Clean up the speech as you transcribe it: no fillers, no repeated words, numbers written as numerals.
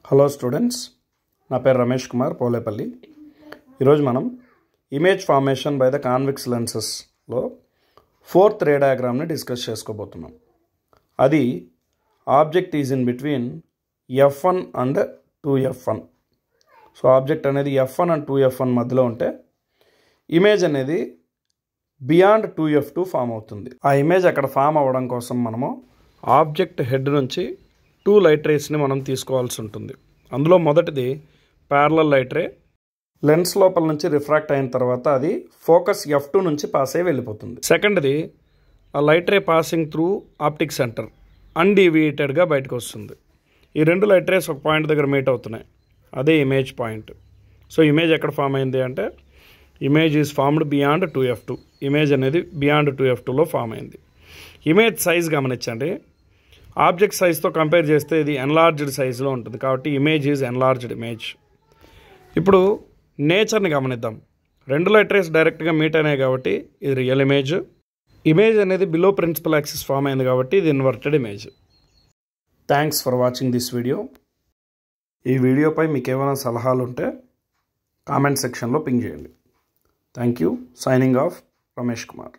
Hello students, నా పేరు రమేష్ కుమార్ పోలేపల్లి. ఈరోజు మనం image formation by the convex లెన్సెస్లో ఫోర్త్ రే డయాగ్రామ్ని డిస్కస్ చేసుకోబోతున్నాం. అది object is in between F1 and 2F1. So object అనేది F1 అండ్ 2F1 మధ్యలో ఉంటే ఇమేజ్ అనేది బియాండ్ 2F2 ఫామ్ అవుతుంది. ఆ ఇమేజ్ అక్కడ ఫామ్ అవ్వడం కోసం మనము ఆబ్జెక్ట్ హెడ్ నుంచి 2 లైట్ రేస్ని మనం తీసుకోవాల్సి ఉంటుంది. అందులో మొదటిది ప్యారలల్ లైట్ రే. లెన్స్ లోపల నుంచి రిఫ్రాక్ట్ అయిన తర్వాత అది ఫోకస్ F2 నుంచి పాస్ అయ్యి వెళ్ళిపోతుంది. సెకండ్ది ఆ light ray passing through optic centre అన్డీవియేటెడ్గా బయటకు వస్తుంది. ఈ 2 లైట్ రేస్ ఒక పాయింట్ దగ్గర మీట్ అవుతున్నాయి, అదే ఇమేజ్ పాయింట్. సో ఇమేజ్ ఎక్కడ ఫామ్ అయింది అంటే image is formed beyond 2F2. Image అనేది బియాండ్ 2F2లో ఫామ్ అయింది. ఇమేజ్ సైజ్ గమనించండి, ఆబ్జెక్ట్ సైజ్తో కంపేర్ చేస్తే ఇది ఎన్లార్జ్డ్ సైజులో ఉంటుంది, కాబట్టి ఇమేజ్ ఈజ్ ఎన్లార్జ్డ్ ఇమేజ్. ఇప్పుడు నేచర్ని గమనిద్దాం. 2 లైట్ రేస్ డైరెక్ట్గా మీట్ అయినాయి కాబట్టి ఇది రియల్ ఇమేజ్. ఇమేజ్ అనేది బిలో ప్రిన్సిపల్ యాక్సిస్ ఫామ్ అయింది కాబట్టి ఇది inverted image. Thanks for watching this video. ఈ వీడియోపై మీకు ఏమైనా సలహాలు ఉంటే కామెంట్ సెక్షన్లో పింగ్ చేయండి. Thank you. Signing off Ramesh Kumar.